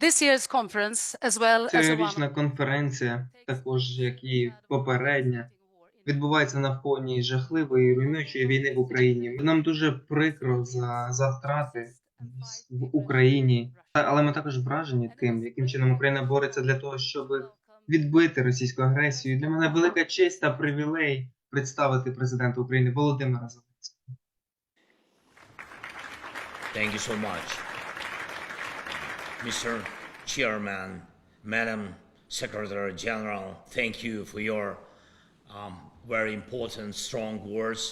This year's conference, as well as a Цьогорічна конференція, також як і попередня, відбувається на фоні жахливої руйнуючої війни в Україні. Нам дуже прикро за втрати в Україні, але ми також вражені тим, яким чином Україна бореться для того, щоб відбити російську агресію. Для мене велика честь та привілей представити президента України Володимира Зеленського. Thank you so much. Mr. Chairman, Madam Secretary General, thank you for your very important, strong words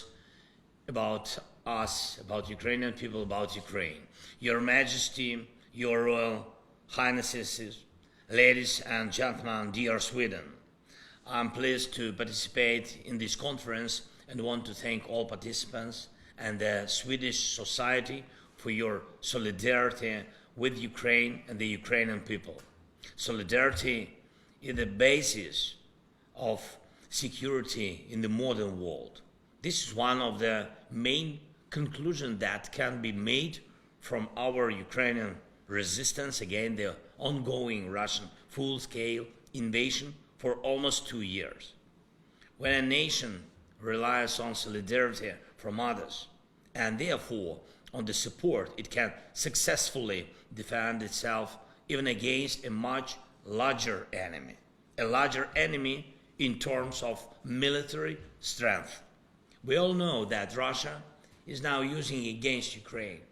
about us, about Ukrainian people, about Ukraine. Your Majesty, Your Royal Highnesses, ladies and gentlemen, dear Sweden, I'm pleased to participate in this conference and want to thank all participants and the Swedish society for your solidarity with Ukraine and the Ukrainian people. Solidarity is the basis of security in the modern world. This is one of the main conclusions that can be made from our Ukrainian resistance against the ongoing Russian full-scale invasion for almost 2 years. When a nation relies on solidarity from others, and therefore on the support it can successfully defend itself even against a much larger enemy. A larger enemy in terms of military strength. We all know that Russia is now using against Ukraine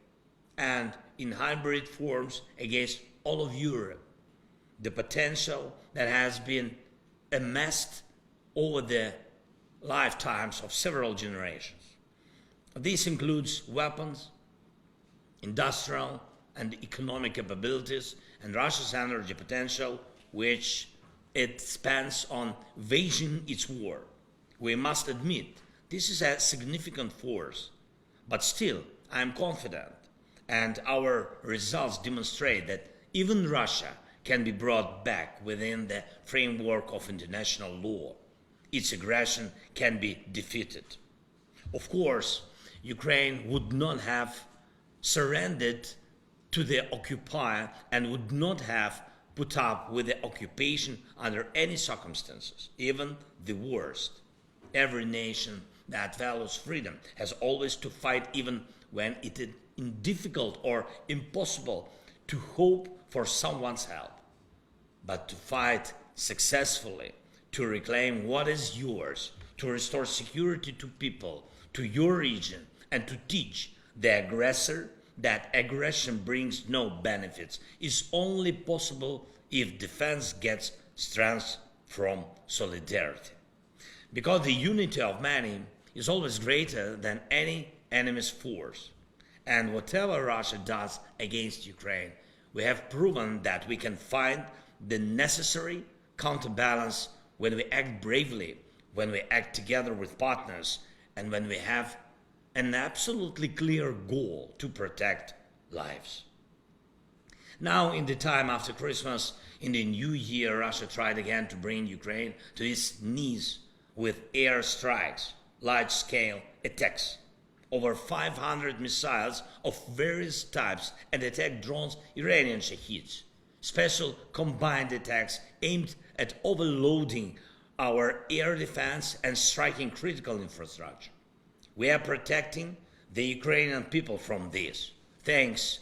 and in hybrid forms against all of Europe the potential that has been amassed over the lifetimes of several generations. This includes weapons, industrial and economic capabilities, and Russia's energy potential, which it spends on waging its war. We must admit this is a significant force, but still I am confident, and our results demonstrate that even Russia can be brought back within the framework of international law. Its aggression can be defeated. Of course, Ukraine would not have surrendered to the occupier and would not have put up with the occupation under any circumstances, even the worst. Every nation that values freedom has always to fight even when it is difficult or impossible to hope for someone's help, but to fight successfully, to reclaim what is yours, to restore security to people, to your region, and to teach the aggressor that aggression brings no benefits is only possible if defense gets strength from solidarity. Because the unity of many is always greater than any enemy's force. And whatever Russia does against Ukraine, we have proven that we can find the necessary counterbalance when we act bravely, when we act together with partners, and when we have an absolutely clear goal to protect lives. Now, in the time after Christmas, in the new year, Russia tried again to bring Ukraine to its knees with air strikes, large-scale attacks. Over 500 missiles of various types and attack drones, Iranian Shaheeds. Special combined attacks aimed at overloading our air defense and striking critical infrastructure. We are protecting the Ukrainian people from this, thanks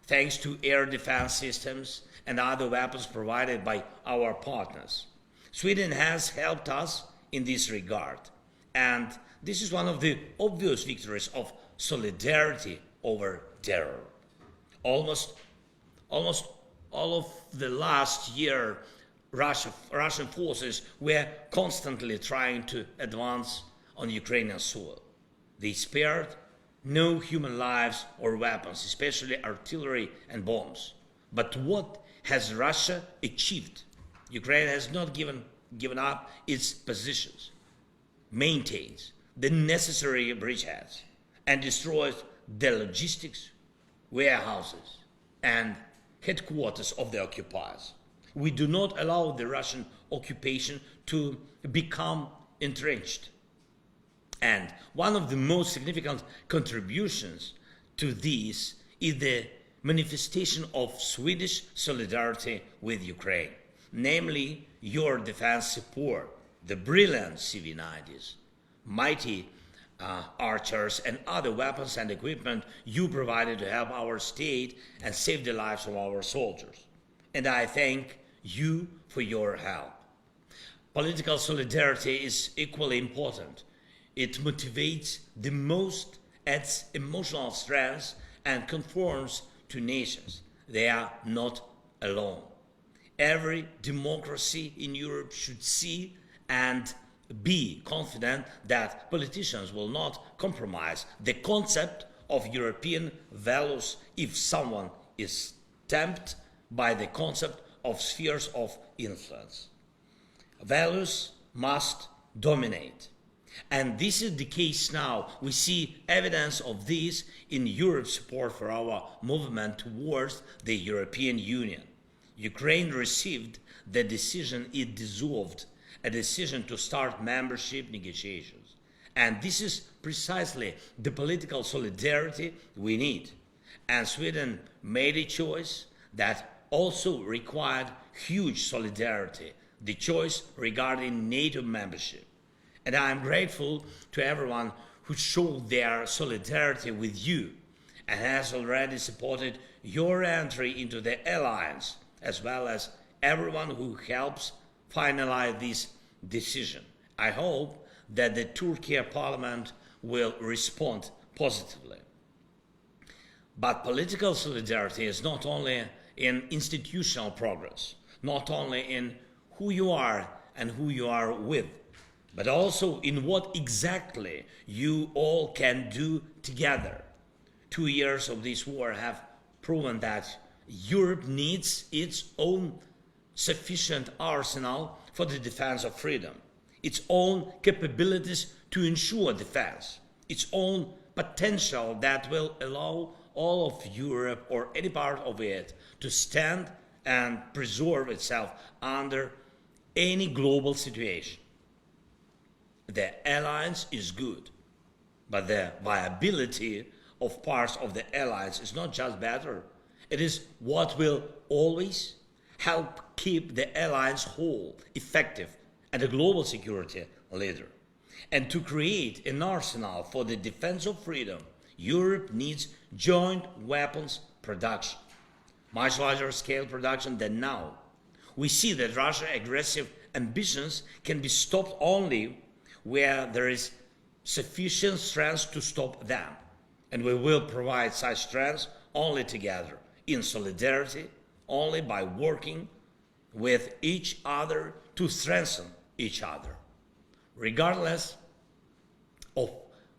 to air defense systems and other weapons provided by our partners. Sweden has helped us in this regard, and this is one of the obvious victories of solidarity over terror. Almost all of the last year, Russian forces were constantly trying to advance on Ukrainian soil. They spared no human lives or weapons, especially artillery and bombs. But what has Russia achieved? Ukraine has not given up its positions, maintains the necessary bridgeheads, and destroys the logistics, warehouses, and headquarters of the occupiers. We do not allow the Russian occupation to become entrenched. And one of the most significant contributions to this is the manifestation of Swedish solidarity with Ukraine, namely your defense support, the brilliant CV-90s, mighty archers and other weapons and equipment you provided to help our state and save the lives of our soldiers. And I thank you for your help. Political solidarity is equally important. It motivates the most, adds emotional strength, and conforms to nations. They are not alone. Every democracy in Europe should see and be confident that politicians will not compromise the concept of European values if someone is tempted by the concept of spheres of influence. Values must dominate. And this is the case now. We see evidence of this in Europe's support for our movement towards the European Union. Ukraine received the decision it deserved, a decision to start membership negotiations. And this is precisely the political solidarity we need. And Sweden made a choice that also required huge solidarity, the choice regarding NATO membership. And I am grateful to everyone who showed their solidarity with you and has already supported your entry into the alliance, as well as everyone who helps finalize this decision. I hope that the Turkey Parliament will respond positively. But political solidarity is not only in institutional progress, not only in who you are and who you are with, but also in what exactly you all can do together. 2 years of this war have proven that Europe needs its own sufficient arsenal for the defense of freedom, its own capabilities to ensure defense, its own potential that will allow all of Europe or any part of it to stand and preserve itself under any global situation. The alliance is good, but the viability of parts of the alliance is not just better, it is what will always help keep the alliance whole, effective, and a global security leader. And to create an arsenal for the defense of freedom, Europe needs joint weapons production, much larger scale production than now. We see that Russia's aggressive ambitions can be stopped only where there is sufficient strength to stop them. And we will provide such strength only together, in solidarity, only by working with each other to strengthen each other. Regardless of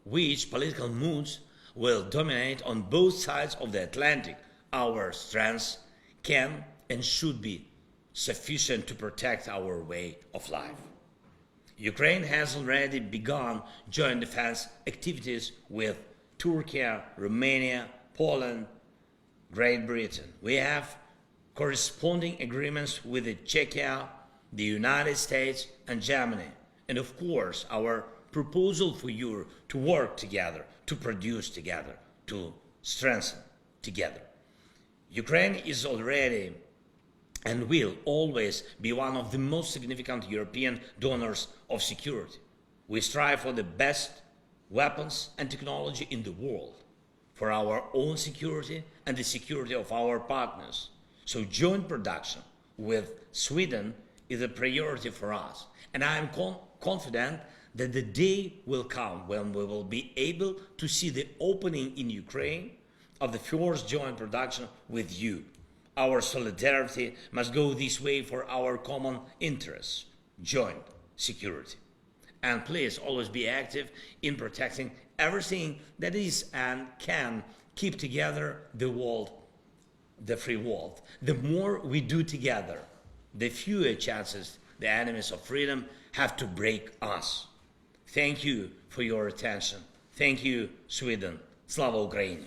which political moods will dominate on both sides of the Atlantic, our strength can and should be sufficient to protect our way of life. Ukraine has already begun joint defense activities with Turkey, Romania, Poland, Great Britain. We have corresponding agreements with Czechia, the United States, and Germany. And of course, our proposal for you to work together, to produce together, to strengthen together. Ukraine is already and will always be one of the most significant European donors of security. We strive for the best weapons and technology in the world, for our own security and the security of our partners. So joint production with Sweden is a priority for us. And I am confident that the day will come when we will be able to see the opening in Ukraine of the first joint production with you. Our solidarity must go this way for our common interests, joint security. And please always be active in protecting everything that is and can keep together the world, the free world. The more we do together, the fewer chances the enemies of freedom have to break us. Thank you for your attention. Thank you, Sweden. Slava Ukraini.